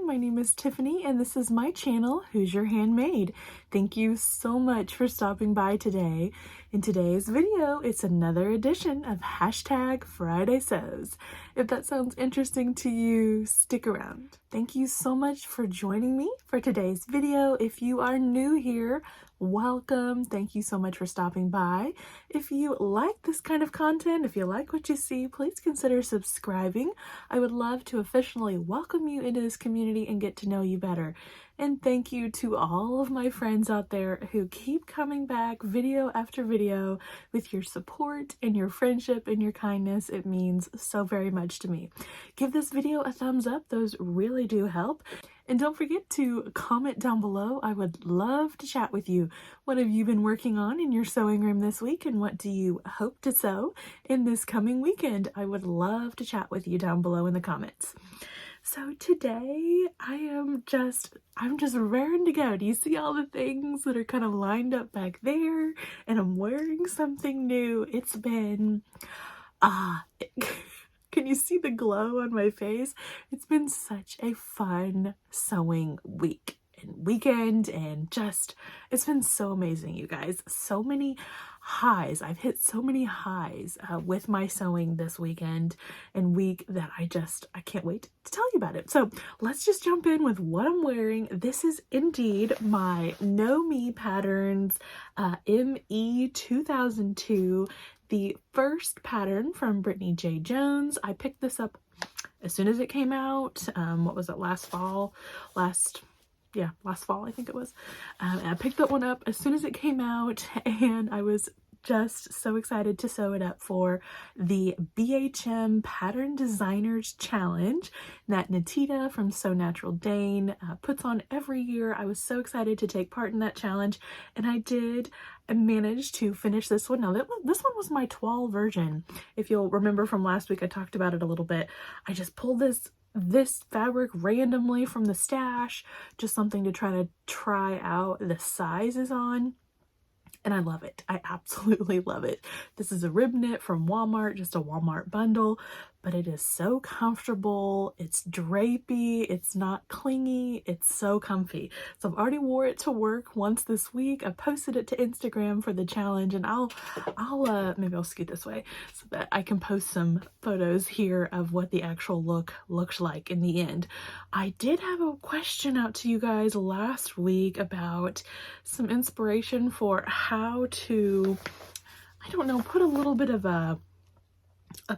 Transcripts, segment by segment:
my name is Tiffany and this is my channel, Who's Your Handmaid. Thank you so much for stopping by today. In today's video, it's another edition of #FridaySews. If that sounds interesting to you, stick around. Thank you so much for joining me for today's video. If you are new here, welcome. Thank you so much for stopping by. If you like this kind of content, if you like what you see, please consider subscribing. I would love to officially welcome you into this community and get to know you better. And thank you to all of my friends out there who keep coming back video after video with your support and your friendship and your kindness. It means so very much to me. Give this video a thumbs up. Those really do help. And don't forget to comment down below. I would love to chat with you. What have you been working on in your sewing room this week, and what do you hope to sew in this coming weekend? I would love to chat with you down below in the comments. So today I'm just raring to go. Do you see all the things that are kind of lined up back there? And I'm wearing something new. It's been can you see the glow on my face? It's been such a fun sewing week and weekend, and it's been so amazing, you guys. So many highs. I've hit so many highs with my sewing this weekend and week that I can't wait to tell you about it. So let's just jump in with what I'm wearing. This is indeed my Know Me Patterns ME 2002. The first pattern from Brittany J. Jones. I picked this up as soon as it came out. What was it, last fall, I think it was. And I picked that one up as soon as it came out, and I was just so excited to sew it up for the BHM Pattern Designers Challenge that Natita from Sew Natural Dane puts on every year. I was so excited to take part in that challenge, and I did. I managed to finish this one. Now, this one was my toile version. If you'll remember from last week, I talked about it a little bit. I just pulled this fabric randomly from the stash, just something to try out the sizes on. And I love it. I absolutely love it. This is a rib knit from Walmart, just a Walmart bundle, but it is so comfortable. It's drapey. It's not clingy. It's so comfy. So I've already wore it to work once this week. I posted it to Instagram for the challenge, and maybe I'll scoot this way so that I can post some photos here of what the actual look looks like in the end. I did have a question out to you guys last week about some inspiration for how to, I don't know, put a little bit of a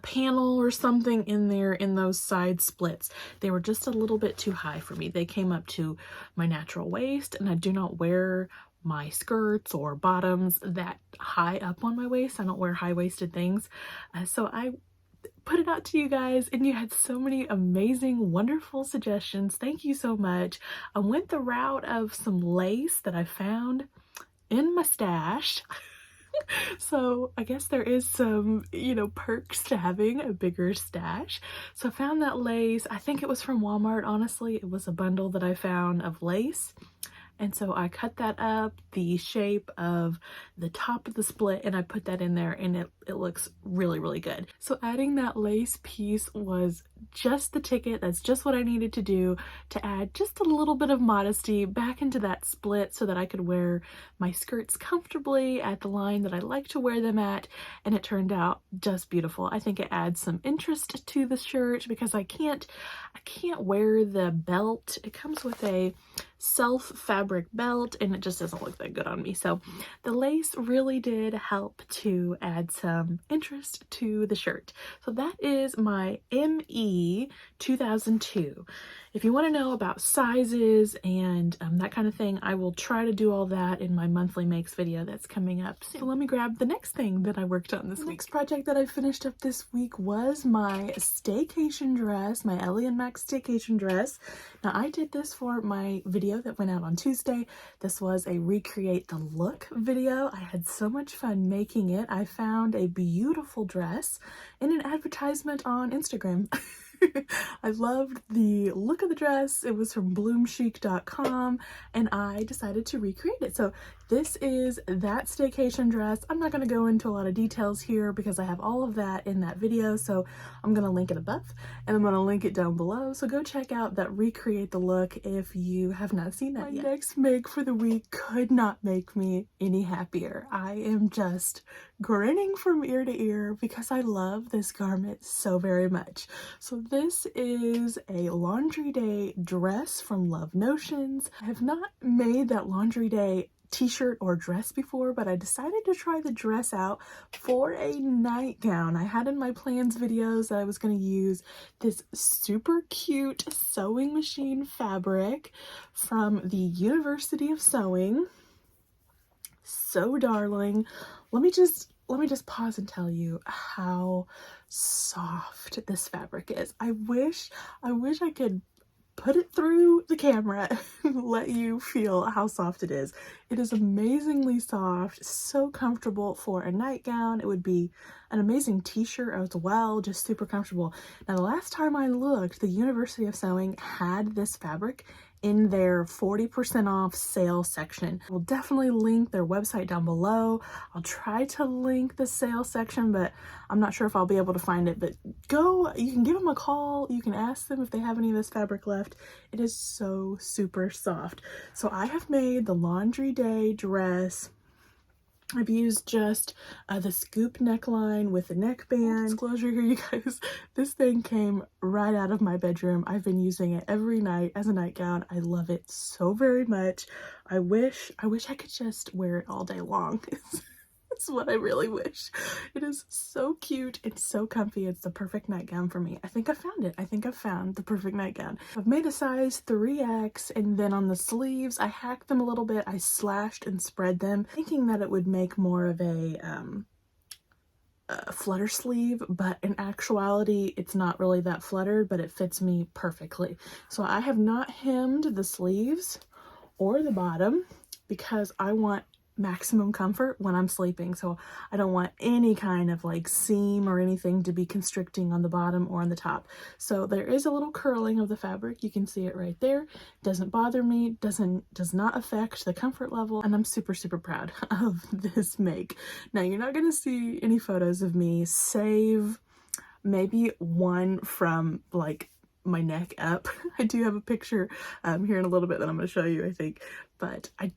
panel or something in there in those side splits. They were just a little bit too high for me. They came up to my natural waist, and I do not wear my skirts or bottoms that high up on my waist. I don't wear high-waisted things. So I put it out to you guys, and you had so many amazing, wonderful suggestions. Thank you so much. I went the route of some lace that I found in my stash. So I guess there is some, perks to having a bigger stash. So I found that lace. I think it was from Walmart, honestly. It was a bundle that I found of lace. And so I cut that up, the shape of the top of the split, and I put that in there, and it looks really, really good. So adding that lace piece was just the ticket. That's just what I needed to do to add just a little bit of modesty back into that split so that I could wear my skirts comfortably at the line that I like to wear them at, and it turned out just beautiful. I think it adds some interest to the shirt because I can't wear the belt. It comes with a self fabric belt, and it just doesn't look that good on me. So the lace really did help to add some interest to the shirt. So that is my ME 2002. If you want to know about sizes and that kind of thing, I will try to do all that in my monthly makes video that's coming up soon. So let me grab the next thing that I worked on this week. The next project that I finished up this week was my staycation dress, my Ellie and Max staycation dress. Now I did this for my video that went out on Tuesday. This was a recreate the look video. I had so much fun making it. I found a beautiful dress in an advertisement on Instagram. I loved the look of the dress. It was from bloomchic.com, and I decided to recreate it. So this is that staycation dress. I'm not going to go into a lot of details here because I have all of that in that video, so I'm going to link it above and I'm going to link it down below, so go check out that recreate the look if you have not seen that yet. My next make for the week could not make me any happier. I am just grinning from ear to ear because I love this garment so very much. So this is a laundry day dress from Love Notions. I have not made that laundry day t-shirt or dress before, but I decided to try the dress out for a nightgown. I had in my plans videos that I was going to use this super cute sewing machine fabric from the University of Sewing. So darling. Let me just pause and tell you how soft this fabric is. I wish I could put it through the camera and let you feel how soft it is. It is amazingly soft, so comfortable for a nightgown. It would be an amazing t-shirt as well, just super comfortable. Now, the last time I looked, the University of Sewing had this fabric in their 40% off sale section. We'll definitely link their website down below. I'll try to link the sale section, but I'm not sure if I'll be able to find it. But go, you can give them a call. You can ask them if they have any of this fabric left. It is so super soft. So I have made the laundry day dress. I've used just the scoop neckline with the neckband. Disclosure here, you guys, this thing came right out of my bedroom. I've been using it every night as a nightgown. I love it so very much. I wish I could just wear it all day long. It's what I really wish. It is so cute. It's so comfy. It's the perfect nightgown for me. I think I found it. I think I found the perfect nightgown. I've made a size 3X, and then on the sleeves, I hacked them a little bit. I slashed and spread them, thinking that it would make more of a flutter sleeve, but in actuality, it's not really that fluttered, but it fits me perfectly. So I have not hemmed the sleeves or the bottom because I want maximum comfort when I'm sleeping. So I don't want any kind of like seam or anything to be constricting on the bottom or on the top. So there is a little curling of the fabric. You can see it right there. Doesn't bother me, does not affect the comfort level, and I'm super, super proud of this make. Now, you're not going to see any photos of me, save maybe one from like my neck up. I do have a picture here in a little bit that I'm going to show you, I think, but I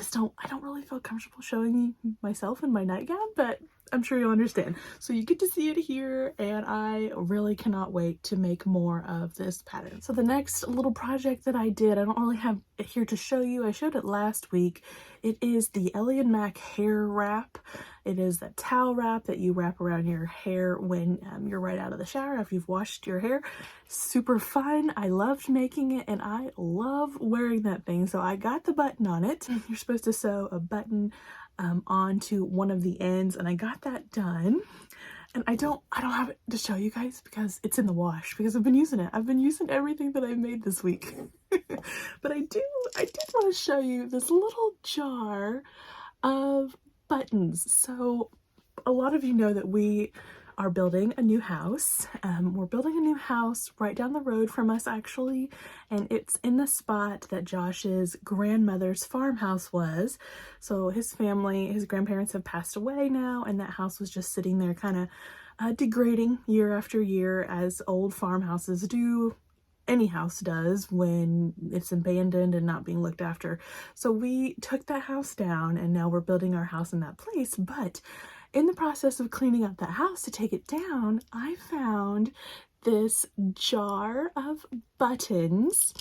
don't really feel comfortable showing myself in my nightgown, but I'm sure you'll understand. So you get to see it here, and I really cannot wait to make more of this pattern. So the next little project that I did, I don't really have it here to show you. I showed it last week. It is the Ellie and Mac hair wrap. It is that towel wrap that you wrap around your hair when you're right out of the shower after you've washed your hair. Super fun. I loved making it, and I love wearing that thing. So I got the button on it. You're supposed to sew a button onto one of the ends, and I got that done. And I don't have it to show you guys because it's in the wash, because I've been using it. I've been using everything that I made this week. But I did want to show you this little jar of buttons. So a lot of you know that we are building a new house. We're building a new house right down the road from us, actually, and it's in the spot that Josh's grandmother's farmhouse was. So his family, his grandparents have passed away now, and that house was just sitting there kind of degrading year after year, as old farmhouses do. Any house does when it's abandoned and not being looked after. So we took that house down, and now we're building our house in that place. But in the process of cleaning up that house to take it down, I found this jar of buttons.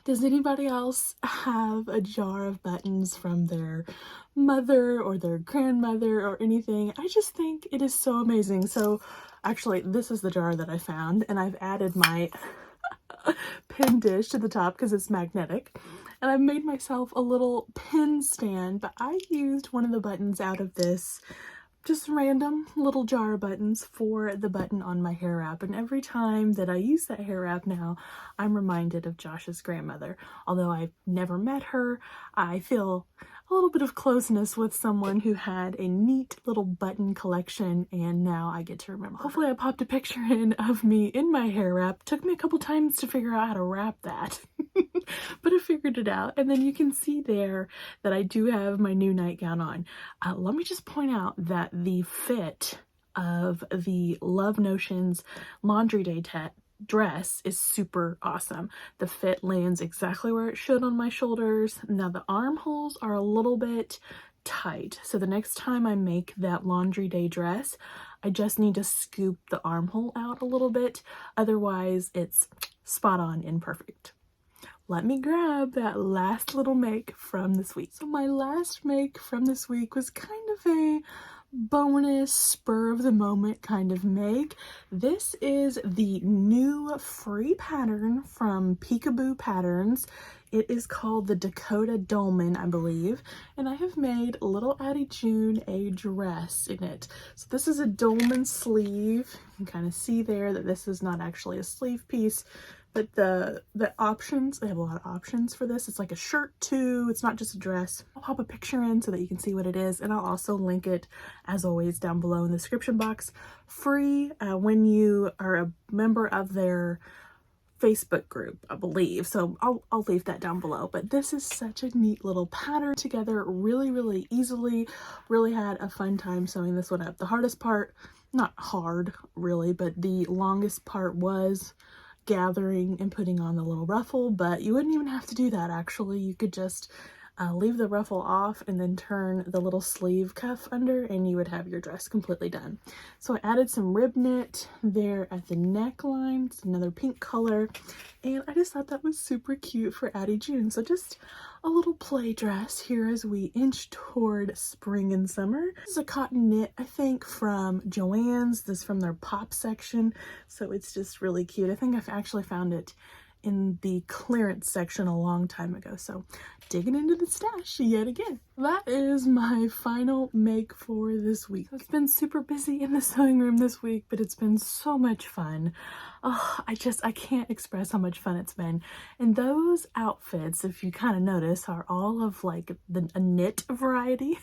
Does anybody else have a jar of buttons from their mother or their grandmother or anything? I just think it is so amazing. So actually, this is the jar that I found, and I've added my pin dish to the top because it's magnetic, and I've made myself a little pin stand, but I used one of the buttons out of this just random little jar of buttons for the button on my hair wrap. And every time that I use that hair wrap now, I'm reminded of Josh's grandmother. Although I've never met her, I feel a little bit of closeness with someone who had a neat little button collection, and now I get to remember. Hopefully I popped a picture in of me in my hair wrap. Took me a couple times to figure out how to wrap that, but I figured it out. And then you can see there that I do have my new nightgown on. Let me just point out that the fit of the Love Notions Laundry Day dress is super awesome. The fit lands exactly where it should on my shoulders. Now the armholes are a little bit tight, so the next time I make that laundry day dress, I just need to scoop the armhole out a little bit. Otherwise it's spot on and perfect. Let me grab that last little make from this week. So my last make from this week was kind of a bonus spur of the moment kind of make. This is the new free pattern from Peekaboo Patterns. It is called the Dakota Dolman, I believe, and I have made little Addie June a dress in it. So this is a dolman sleeve. You can kind of see there that this is not actually a sleeve piece, but the options, they have a lot of options for this. It's like a shirt too. It's not just a dress. I'll pop a picture in so that you can see what it is, and I'll also link it, as always, down below in the description box. Free when you are a member of their Facebook group, I believe. So I'll leave that down below. But this is such a neat little pattern together really easily. Really had a fun time sewing this one up. The hardest part, not hard really, but the longest part was gathering and putting on the little ruffle, but you wouldn't even have to do that actually. You could just leave the ruffle off and then turn the little sleeve cuff under and you would have your dress completely done. So I added some rib knit there at the neckline. It's another pink color, and I just thought that was super cute for Addie June. So just a little play dress here as we inch toward spring and summer. This is a cotton knit, I think, from Joann's. This is from their pop section, so it's just really cute. I think I've actually found it in the clearance section a long time ago, so digging into the stash yet again. That is my final make for this week. I've been super busy in the sewing room this week, but it's been so much fun. Oh, I can't express how much fun it's been. And those outfits, if you kind of notice, are all of like a knit variety.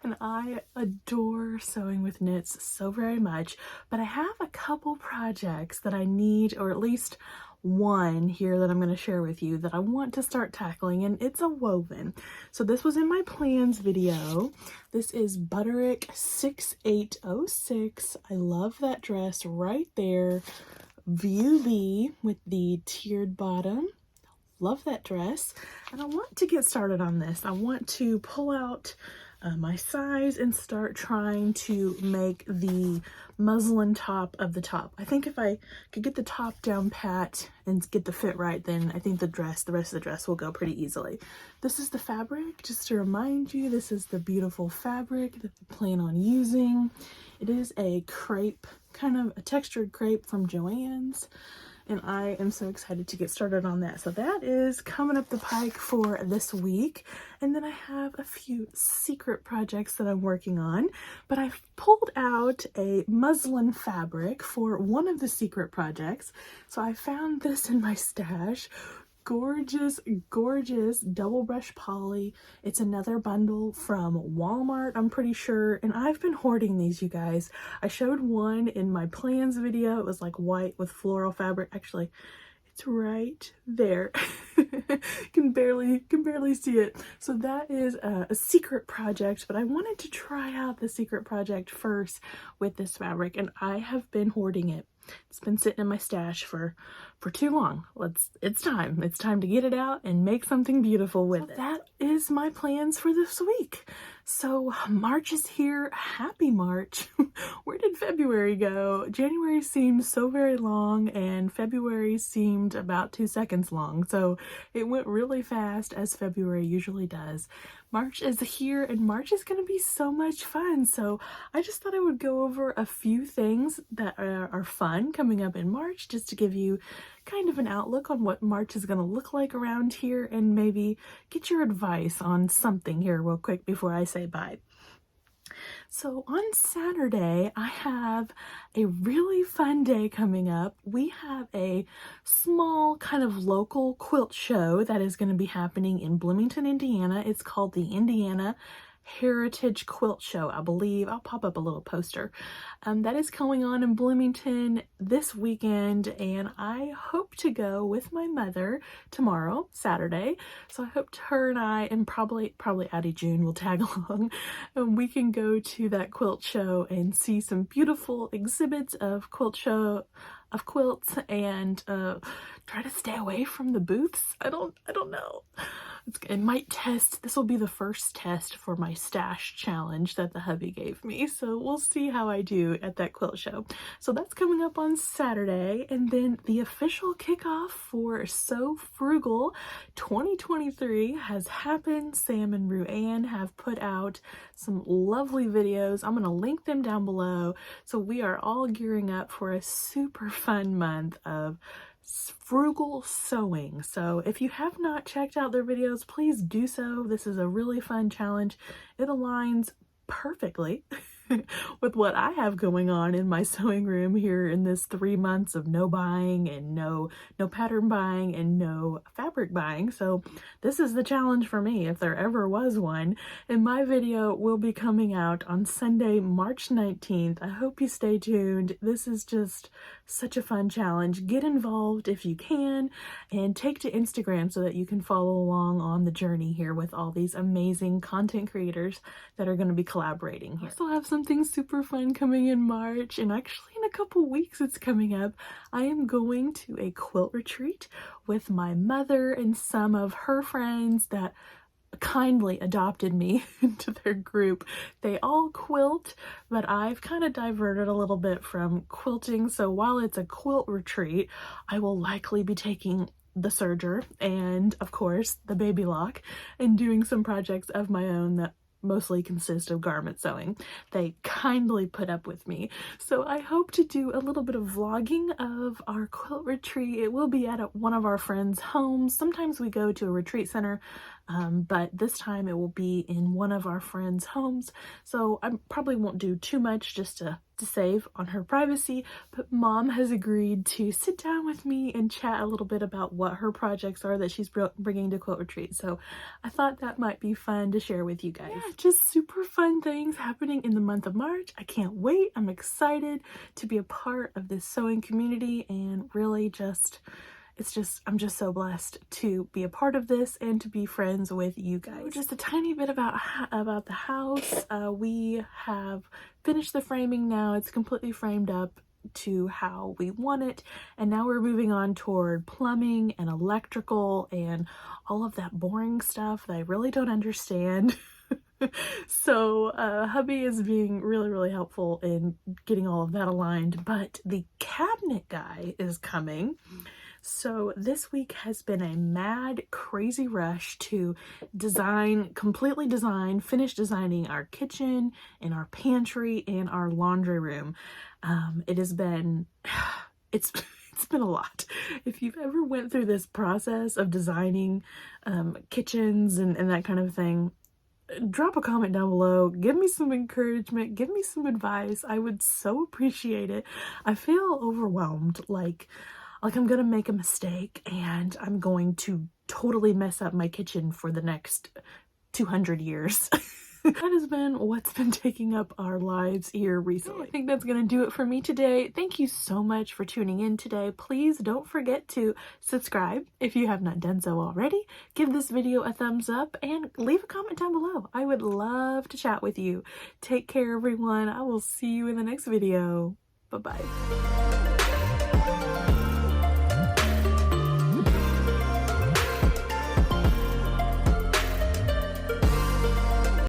And I adore sewing with knits so very much, but I have a couple projects that I need, or at least one here that I'm going to share with you that I want to start tackling, and it's a woven. So this was in my plans video. This is Butterick 6806. I love that dress right there. View B with the tiered bottom. Love that dress, and I want to get started on this. I want to pull out my size and start trying to make the muslin top of the top. I think if I could get the top down pat and get the fit right, then I think the rest of the dress will go pretty easily. This is the fabric, just to remind you, this is the beautiful fabric that I plan on using. It is a crepe, kind of a textured crepe from Joann's, and I am so excited to get started on that. So that is coming up the pike for this week. And then I have a few secret projects that I'm working on, but I've pulled out a muslin fabric for one of the secret projects. So I found this in my stash. Gorgeous double brush poly. It's another bundle from Walmart, I'm pretty sure, and I've been hoarding these, you guys. I showed one in my plans video. It was like white with floral fabric. Actually, it's right there. can barely see it. So that is a secret project, but I wanted to try out the secret project first with this fabric, and I have been hoarding it. It's been sitting in my stash for too long. It's time to get it out and make something beautiful with it. That is my plans for this week. So March is here. Happy March. Where did February go? January seemed so very long, and February seemed about 2 seconds long. So it went really fast, as February usually does. March is here, and March is going to be so much fun. So I just thought I would go over a few things that are fun coming up in March, just to give you kind of an outlook on what March is going to look like around here, and maybe get your advice on something here real quick before I say bye. So on Saturday, I have a really fun day coming up. We have a small kind of local quilt show that is going to be happening in Bloomington, Indiana. It's called the Indiana Heritage Quilt Show, I believe. I'll pop up a little poster. That is going on in Bloomington this weekend, and I hope to go with my mother tomorrow, Saturday. So I hope her and I, and probably Addie June will tag along, and we can go to that quilt show and see some beautiful exhibits of quilts and try to stay away from the booths. I don't know. This will be the first test for my stash challenge that the hubby gave me. So we'll see how I do at that quilt show. So that's coming up on Saturday. And then the official kickoff for So Frugal 2023 has happened. Sam and Ruanne have put out some lovely videos. I'm going to link them down below. So we are all gearing up for a super fun month of frugal sewing. So if you have not checked out their videos, please do so. This is a really fun challenge. It aligns perfectly with what I have going on in my sewing room here in this 3 months of no buying and no pattern buying and no fabric buying. So this is the challenge for me, if there ever was one. And my video will be coming out on Sunday, March 19th. I hope you stay tuned. This is just such a fun challenge. Get involved if you can, and take to Instagram so that you can follow along on the journey here with all these amazing content creators that are going to be collaborating here. I still have something super fun coming in March, and actually in a couple weeks it's coming up. I am going to a quilt retreat with my mother and some of her friends that kindly adopted me into their group. They all quilt, but I've kind of diverted a little bit from quilting. So while it's a quilt retreat, I will likely be taking the serger and, of course, the baby lock and doing some projects of my own that mostly consist of garment sewing. They kindly put up with me. So I hope to do a little bit of vlogging of our quilt retreat. It will be at one of our friends' homes. Sometimes we go to a retreat center, but this time it will be in one of our friends' homes. So I probably won't do too much just to save on her privacy, but Mom has agreed to sit down with me and chat a little bit about what her projects are that she's bringing to quilt retreat. So I thought that might be fun to share with you guys. Yeah, just super fun things happening in the month of March. I can't wait. I'm excited to be a part of this sewing community, and really I'm just so blessed to be a part of this and to be friends with you guys. Just a tiny bit about the house. We have finished the framing now. It's completely framed up to how we want it, and now we're moving on toward plumbing and electrical and all of that boring stuff that I really don't understand. So hubby is being really helpful in getting all of that aligned, but the cabinet guy is coming. So this week has been a mad, crazy rush to finish designing our kitchen and our pantry and our laundry room. It's been a lot. If you've ever went through this process of designing kitchens and that kind of thing, drop a comment down below, give me some encouragement, give me some advice. I would so appreciate it. I feel overwhelmed, like I'm gonna make a mistake and I'm going to totally mess up my kitchen for the next 200 years. That has been what's been taking up our lives here recently. I think that's gonna do it for me today. Thank you so much for tuning in today. Please don't forget to subscribe if you have not done so already. Give this video a thumbs up and leave a comment down below. I would love to chat with you. Take care, everyone. I will see you in the next video. Bye-bye.